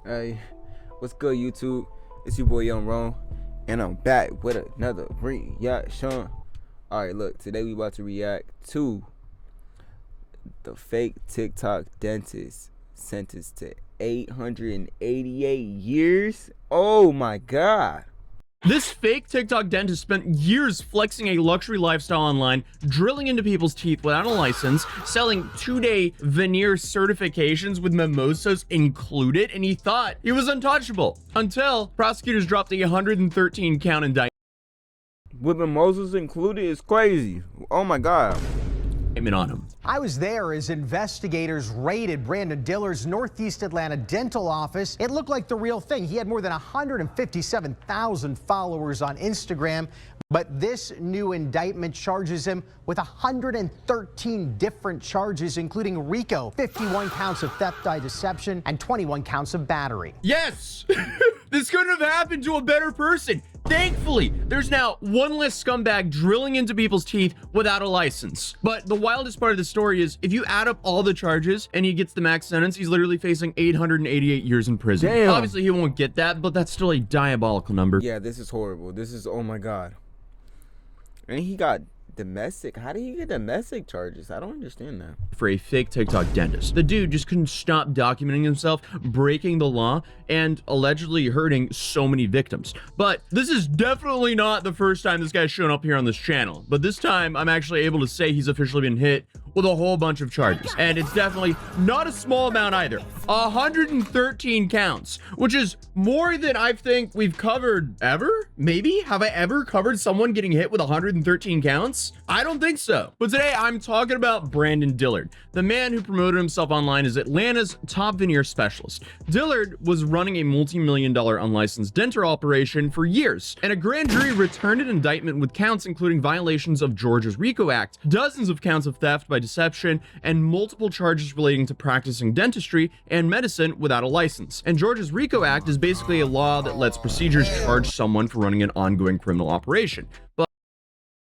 Hey, what's good, YouTube? It's your boy Young Ron, and I'm back with another reaction. Alright, look, today we about to react to the fake TikTok dentist sentenced to 888 years. Oh my god. This fake TikTok dentist spent years flexing a luxury lifestyle online, drilling into people's teeth without a license, selling 2-day veneer certifications with mimosas included, and he thought he was untouchable until prosecutors dropped a 113 count indictment With mimosas included is crazy. Oh my god. on him. I was there as investigators raided Brandon Dillard's Northeast Atlanta dental office. It looked like the real thing. He had more than 157,000 followers on Instagram, but this new indictment charges him with 113 different charges, including RICO, 51 counts of theft by deception, and 21 counts of battery. Yes! This couldn't have happened to a better person. Thankfully, there's now one less scumbag drilling into people's teeth without a license. But the wildest part of the story is if you add up all the charges and he gets the max sentence, he's literally facing 888 years in prison. Damn. Obviously, he won't get that, but that's still a diabolical number. Yeah, this is horrible. This is, oh my god. And he got domestic. How did he get domestic charges? I don't understand that. For a fake TikTok dentist. The dude just couldn't stop documenting himself, breaking the law, and allegedly hurting so many victims. But this is definitely not the first time this guy's shown up here on this channel. But this time, I'm actually able to say he's officially been hit with a whole bunch of charges. And it's definitely not a small amount either. 113 counts, which is more than I think we've covered ever? Maybe? Have I ever covered someone getting hit with 113 counts? I don't think so. But today I'm talking about Brandon Dillard, the man who promoted himself online as Atlanta's top veneer specialist. Dillard was running a multi-million-dollar unlicensed dental operation for years, and a grand jury returned an indictment with counts including violations of Georgia's RICO Act, dozens of counts of theft by deception, and multiple charges relating to practicing dentistry and medicine without a license. And Georgia's RICO Act is basically a law that lets procedures charge someone for running an ongoing criminal operation.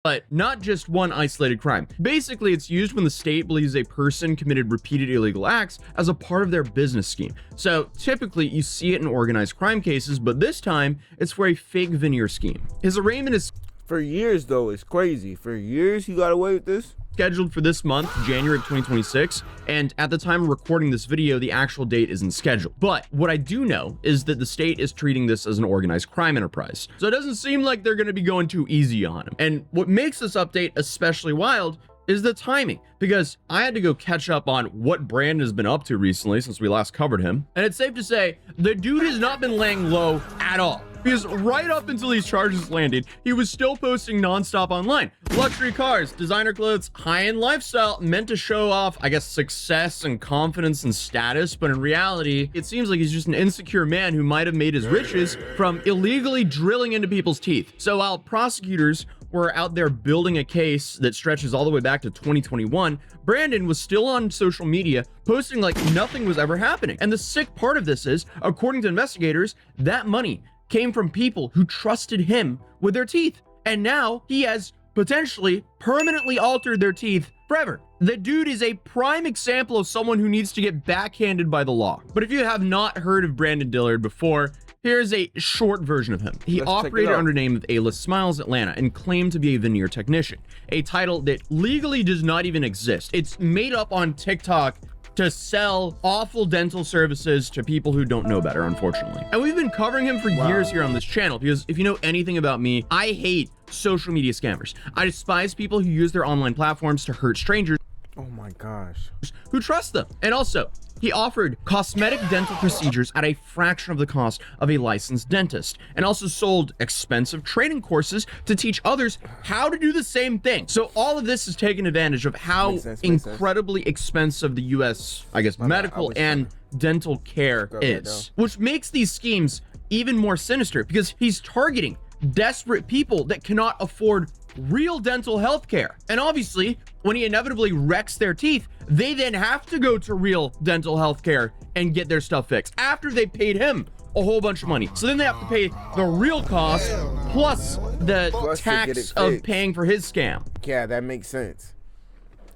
But not just one isolated crime. Basically, it's used when the state believes a person committed repeated illegal acts as a part of their business scheme. So typically you see it in organized crime cases, but this time it's for a fake veneer scheme. His arraignment is For years though, it's crazy. For years he got away with this? scheduled for this month, January of 2026, and at the time of recording this video, the actual date isn't scheduled. But what I do know is that the state is treating this as an organized crime enterprise. So it doesn't seem like they're gonna be going too easy on him. And what makes this update especially wild is the timing, because I had to go catch up on what Brandon has been up to recently since we last covered him. And it's safe to say the dude has not been laying low at all. Because right up until these charges landed, he was still posting nonstop online. Luxury cars, designer clothes, high-end lifestyle meant to show off, I guess, success and confidence and status. But in reality, it seems like he's just an insecure man who might have made his riches from illegally drilling into people's teeth. So while prosecutors were out there building a case that stretches all the way back to 2021, Brandon was still on social media posting like nothing was ever happening. And the sick part of this is, according to investigators, that money came from people who trusted him with their teeth. And now he has potentially permanently altered their teeth forever. The dude is a prime example of someone who needs to get backhanded by the law. But if you have not heard of Brandon Dillard before, here's a short version of him. He operated under the name of A-List Smiles Atlanta and claimed to be a veneer technician, a title that legally does not even exist. It's made up on TikTok to sell awful dental services to people who don't know better, unfortunately. And we've been covering him for years here on this channel, because if you know anything about me, I hate social media scammers. I despise people who use their online platforms to hurt strangers Oh my gosh. who trust them. And also, he offered cosmetic dental procedures at a fraction of the cost of a licensed dentist, and also sold expensive training courses to teach others how to do the same thing. So all of this is taking advantage of how incredibly expensive the US, I guess, medical and dental care is, which makes these schemes even more sinister, because he's targeting desperate people that cannot afford real dental health care. And obviously, when he inevitably wrecks their teeth, they then have to go to real dental health care and get their stuff fixed after they paid him a whole bunch of money. So then they have to pay the real cost plus the tax of paying for his scam. Yeah, that makes sense.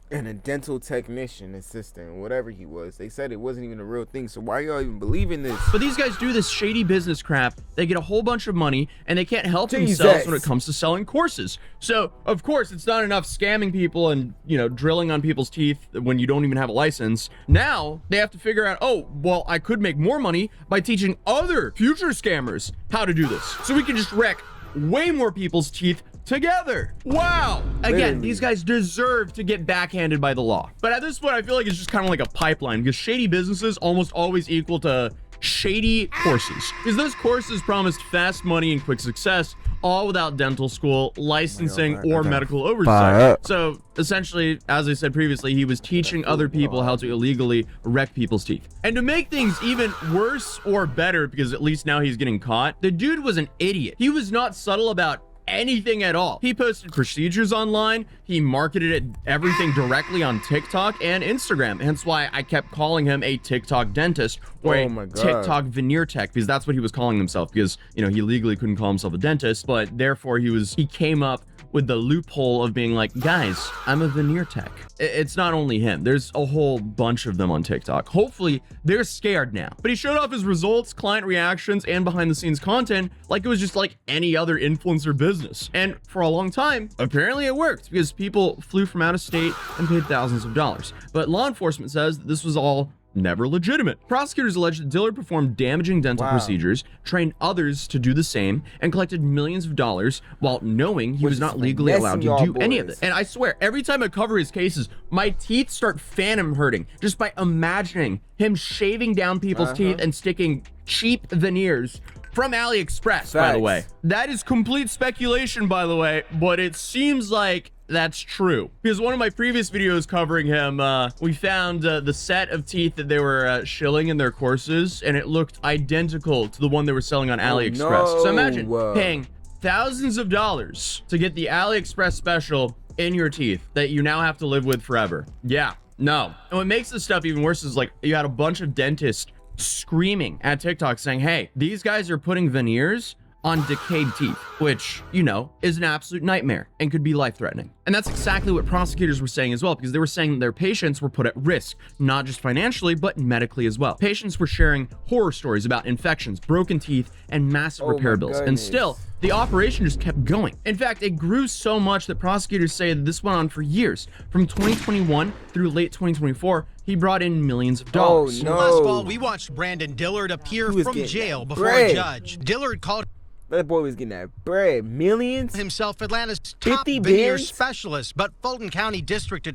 and a dental technician assistant, whatever he was. They said it wasn't even a real thing. So why y'all even believing this? But these guys do this shady business crap. They get a whole bunch of money and they can't help themselves when it comes to selling courses. So of course it's not enough scamming people and, you know, drilling on people's teeth when you don't even have a license. Now they have to figure out, oh, well, I could make more money by teaching other future scammers how to do this. So we can just wreck way more people's teeth together. Wow. Again, Literally. these guys deserve to get backhanded by the law. But at this point, I feel like it's just kind of like a pipeline, because shady businesses almost always equal to shady courses, because those courses promised fast money and quick success, all without dental school, licensing, or medical oversight. So essentially, as I said previously, he was teaching other people how to illegally wreck people's teeth. And to make things even worse or better, because at least now he's getting caught, the dude was an idiot. He was not subtle about anything at all. He posted procedures online. He marketed everything directly on TikTok and Instagram. Hence why I kept calling him a TikTok dentist or a TikTok veneer tech, because that's what he was calling himself, because, you know, he legally couldn't call himself a dentist, but therefore he came up with the loophole of being like, guys, I'm a veneer tech. It's not only him. There's a whole bunch of them on TikTok. Hopefully they're scared now. But he showed off his results, client reactions, and behind the scenes content like it was just like any other influencer business. And for a long time, apparently it worked, because people flew from out of state and paid thousands of dollars. But law enforcement says that this was all never legitimate. Prosecutors allege that Dillard performed damaging dental procedures, trained others to do the same, and collected millions of dollars while knowing he was not legally allowed to do any of it. And I swear, every time I cover his cases, my teeth start phantom hurting just by imagining him shaving down people's teeth and sticking cheap veneers from AliExpress, by the way. That is complete speculation, by the way, but it seems like that's true, because one of my previous videos covering him, we found the set of teeth that they were shilling in their courses, and it looked identical to the one they were selling on AliExpress. So imagine paying thousands of dollars to get the AliExpress special in your teeth that you now have to live with forever. Yeah, no. And what makes this stuff even worse is, like, you had a bunch of dentists screaming at TikTok saying, hey, these guys are putting veneers on decayed teeth, which, you know, is an absolute nightmare and could be life-threatening. And that's exactly what prosecutors were saying as well, because they were saying their patients were put at risk, not just financially, but medically as well. Patients were sharing horror stories about infections, broken teeth, and massive repair bills. And still, the operation just kept going. In fact, it grew so much that prosecutors say that this went on for years. From 2021 through late 2024, he brought in millions of dollars. Last fall, we watched Brandon Dillard appear from jail before a judge. Dillard called that boy was getting that bread. Millions? Himself Atlanta's top veneer specialist, but Fulton County District.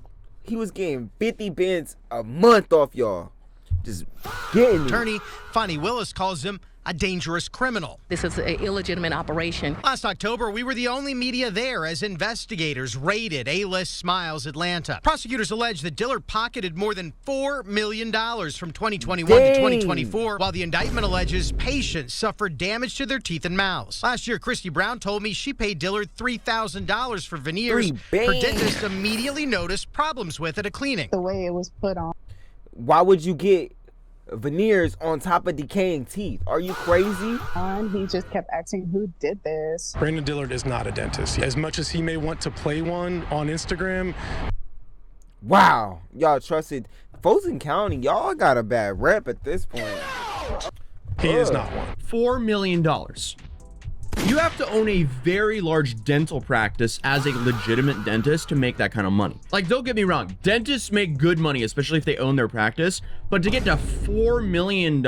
He was getting 50 bins a month off y'all. Just getting Attorney Fonnie Willis calls him a dangerous criminal. This is an illegitimate operation. Last October, we were the only media there as investigators raided A-List Smiles Atlanta. Prosecutors allege that Dillard pocketed more than $4 million from 2021 to 2024, while the indictment alleges patients suffered damage to their teeth and mouths. Last year, Christy Brown told me she paid Dillard $3,000 for veneers her dentist immediately noticed problems with at a cleaning. The way it was put on. Why would you get veneers on top of decaying teeth? Are you crazy? He just kept asking who did this. Brandon Dillard is not a dentist. As much as he may want to play one on Instagram. Wow, y'all trusted Fulton County. Y'all got a bad rep at this point. He is not one. $4 million. You have to own a very large dental practice as a legitimate dentist to make that kind of money. Like, don't get me wrong, dentists make good money, especially if they own their practice, but to get to $4 million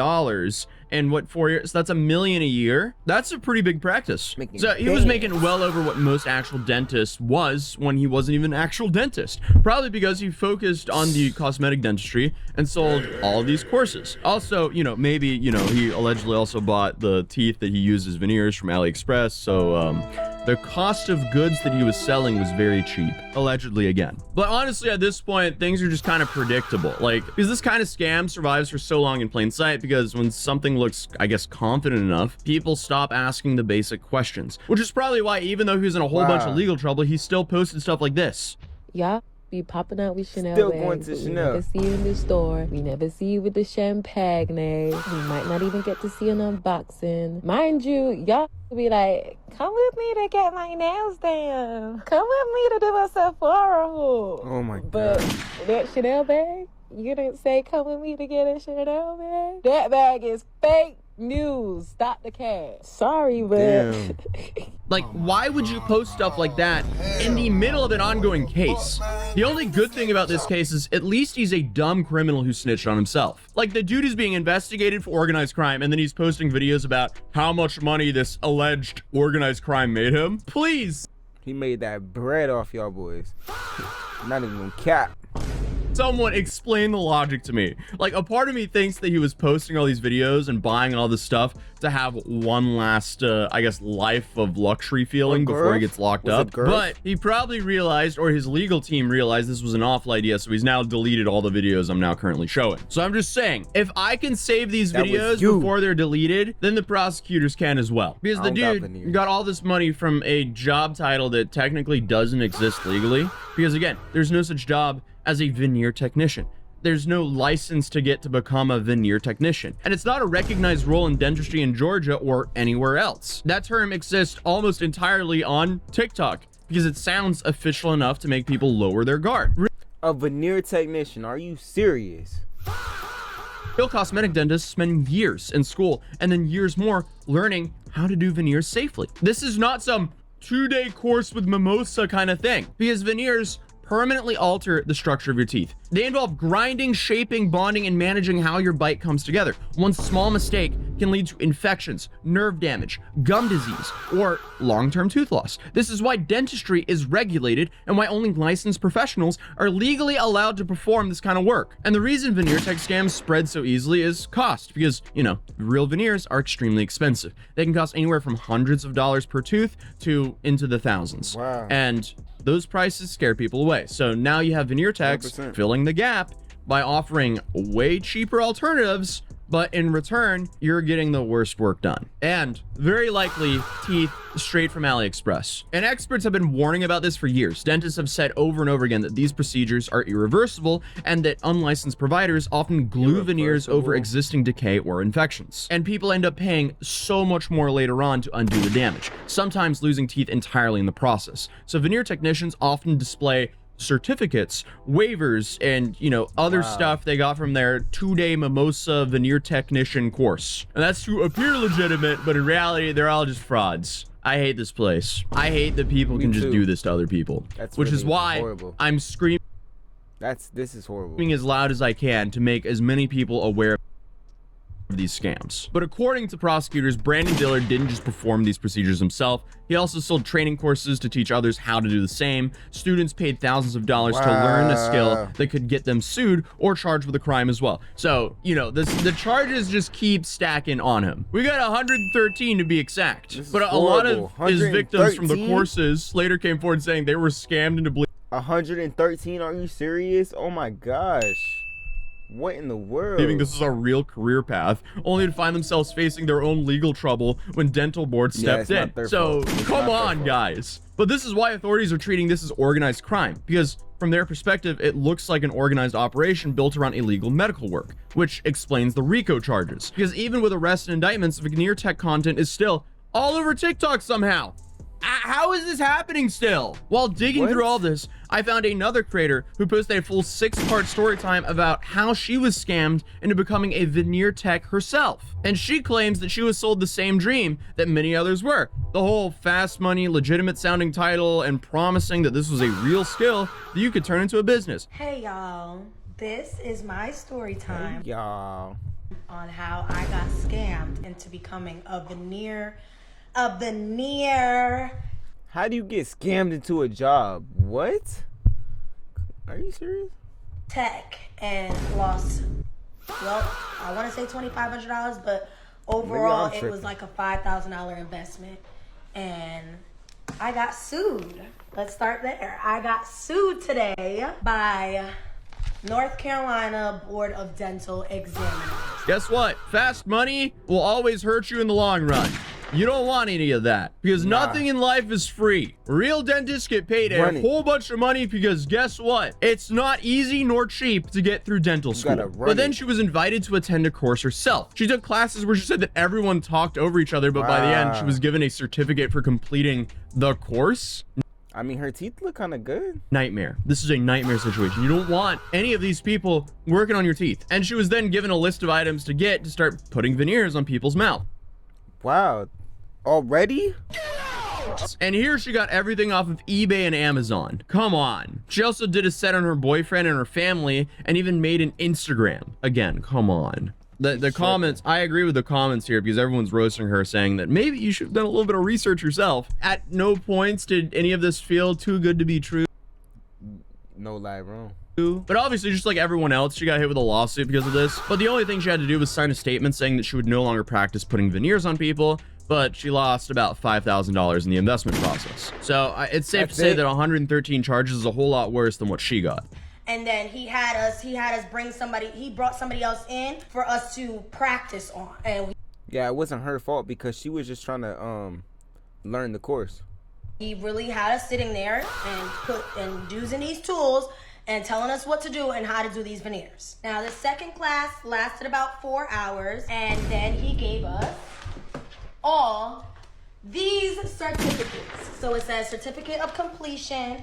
in what, 4 years, so that's $1 million a year, that's a pretty big practice. So he was making well over what most actual dentists was when he wasn't even an actual dentist, probably because he focused on the cosmetic dentistry and sold all of these courses. Also, you know, maybe, you know, he allegedly also bought the teeth that he used as veneers from AliExpress, so the cost of goods that he was selling was very cheap, allegedly again. But honestly, at this point, things are just kind of predictable. Like, because this kind of scam survives for so long in plain sight, because when something looks, I guess, confident enough, people stop asking the basic questions, which is probably why, even though he was in a whole bunch of legal trouble, he still posted stuff like this. Yeah, be popping out with Chanel Still bags, going to but we Chanel. never see you in the store. We never see you with the champagne. We might not even get to see an unboxing. Mind you, y'all be like, come with me to get my nails done. Come with me to do a Sephora haul. Oh my God. But that Chanel bag, you didn't say come with me to get a Chanel bag? That bag is fake news. Stop the cat. Sorry, but... Damn. Like, why would you post stuff like that in the middle of an ongoing case? The only good thing about this case is at least he's a dumb criminal who snitched on himself. Like, the dude is being investigated for organized crime, and then he's posting videos about how much money this alleged organized crime made him. Please. He made that bread off y'all boys. Not even gonna cap. Someone explain the logic to me. Like, a part of me thinks that he was posting all these videos and buying all this stuff to have one last, I guess, life of luxury feeling before he gets locked up. But he probably realized, or his legal team realized, this was an awful idea, so he's now deleted all the videos I'm now currently showing. So I'm just saying, if I can save these videos before they're deleted, then the prosecutors can as well. Because the dude got all this money from a job title that technically doesn't exist legally. Because again, there's no such job as a veneer technician. There's no license to get to become a veneer technician. And it's not a recognized role in dentistry in Georgia or anywhere else. That term exists almost entirely on TikTok because it sounds official enough to make people lower their guard. A veneer technician, are you serious? Real cosmetic dentists spend years in school and then years more learning how to do veneers safely. This is not some 2-day course with mimosa kind of thing, because veneers permanently alter the structure of your teeth. They involve grinding, shaping, bonding, and managing how your bite comes together. One small mistake can lead to infections, nerve damage, gum disease, or long-term tooth loss. This is why dentistry is regulated and why only licensed professionals are legally allowed to perform this kind of work. And the reason veneer tech scams spread so easily is cost, because, you know, real veneers are extremely expensive. They can cost anywhere from hundreds of dollars per tooth to into the thousands. Wow. And those prices scare people away. So now you have veneer techs 100%. filling the gap by offering way cheaper alternatives, but in return, you're getting the worst work done. And very likely teeth straight from AliExpress. And experts have been warning about this for years. Dentists have said over and over again that these procedures are irreversible and that unlicensed providers often glue veneers over existing decay or infections. And people end up paying so much more later on to undo the damage, sometimes losing teeth entirely in the process. So veneer technicians often display certificates, waivers, and, you know, other stuff they got from their 2-day mimosa veneer technician course. And that's to appear legitimate, but in reality, they're all just frauds. I hate this place. I hate that people can just do this to other people. Which is why horrible. I'm screaming This is horrible. as loud as I can to make as many people aware of these scams. But according to prosecutors, Brandon Dillard didn't just perform these procedures himself. He also sold training courses to teach others how to do the same. Students paid thousands of dollars to learn a skill that could get them sued or charged with a crime as well. So, you know, the charges just keep stacking on him. We got 113 to be exact. But a lot of his victims from the courses later came forward saying they were scammed into believing 113? Are you serious? Oh my gosh. What in the world? this is a real career path, only to find themselves facing their own legal trouble when dental board stepped in. So come on, guys. But this is why authorities are treating this as organized crime, because from their perspective, it looks like an organized operation built around illegal medical work, which explains the RICO charges. Because even with arrests and indictments, veneer tech content is still all over TikTok somehow. How is this happening still? While digging through all this, I found another creator who posted a full 6-part story time about how she was scammed into becoming a veneer tech herself. And she claims that she was sold the same dream that many others were. The whole fast money, legitimate sounding title, and promising that this was a real skill that you could turn into a business. Hey y'all, this is my story time Y'all. on how I got scammed into becoming a veneer. How do you get scammed into a job? What? Are you serious? Tech and lost, well, I want to say $2,500, but overall it was like a $5,000 investment. And I got sued. Let's start there. I got sued today by North Carolina Board of Dental Examiners. Guess what? Fast money will always hurt you in the long run. You don't want any of that because nothing in life is free. Real dentists get paid a whole bunch of money because guess what? It's not easy nor cheap to get through dental school. But then she was invited to attend a course herself. She took classes where she said that everyone talked over each other, but by the end, she was given a certificate for completing the course. I mean, her teeth look kind of good. Nightmare. This is a nightmare situation. You don't want any of these people working on your teeth. And she was then given a list of items to get to start putting veneers on people's mouth. Wow. Already? And here she got everything off of eBay and Amazon. Come on. She also did a set on her boyfriend and her family and even made an Instagram. Again, come on. The comments, I agree with the comments here because everyone's roasting her saying that maybe you should have done a little bit of research yourself. At no points did any of this feel too good to be true. No lie, wrong. But obviously, just like everyone else, she got hit with a lawsuit because of this. But the only thing she had to do was sign a statement saying that she would no longer practice putting veneers on people, but she lost about $5,000 in the investment process. So it's safe to say that 113 charges is a whole lot worse than what she got. And then he had us bring somebody, he brought somebody else in for us to practice on. And yeah, it wasn't her fault because she was just trying to learn the course. He really had us sitting there and using these tools and telling us what to do and how to do these veneers. Now, the second class lasted about 4 hours, and then he gave us all these certificates. So it says certificate of completion.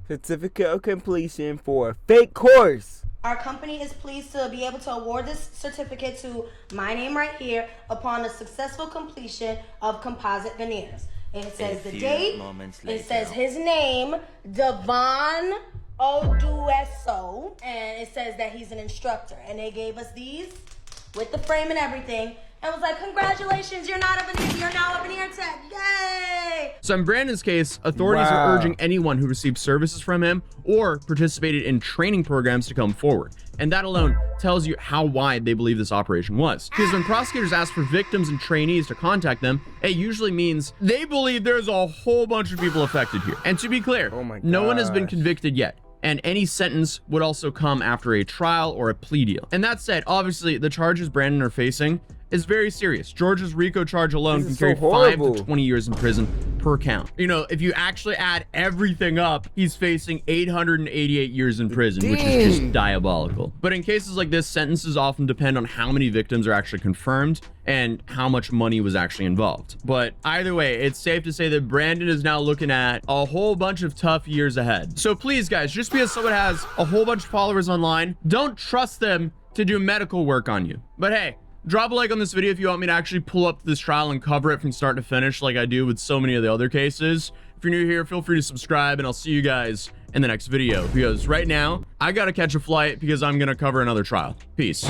Certificate of completion for a fake course. Our company is pleased to be able to award this certificate to my name right here upon the successful completion of composite veneers. And it says the date. It says his name, Devon Odueso, and it says that he's an instructor. And they gave us these with the frame and everything. And was like, congratulations, you're now a veneer tech, yay! So in Brandon's case, authorities are urging anyone who received services from him or participated in training programs to come forward. And that alone tells you how wide they believe this operation was. Because when prosecutors ask for victims and trainees to contact them, it usually means they believe there's a whole bunch of people affected here. And to be clear, no one has been convicted yet. And any sentence would also come after a trial or a plea deal. And that said, obviously, the charges Brandon are facing is very serious. Georgia's RICO charge alone can carry 5 to 20 years in prison per count. You know, if you actually add everything up, he's facing 888 years in prison, which is just diabolical. But in cases like this, sentences often depend on how many victims are actually confirmed and how much money was actually involved. But either way, it's safe to say that Brandon is now looking at a whole bunch of tough years ahead. So please, guys, just because someone has a whole bunch of followers online, don't trust them to do medical work on you. But hey, drop a like on this video if you want me to actually pull up this trial and cover it from start to finish like I do with so many of the other cases. If you're new here, feel free to subscribe, and I'll see you guys in the next video. Because right now, I gotta catch a flight because I'm gonna cover another trial. Peace.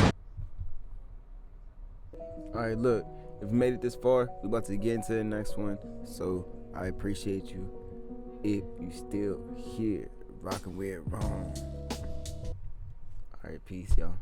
Alright, look, if you made it this far, we're about to get into the next one. So I appreciate you if you still here rocking with Wrong. Alright, peace, y'all.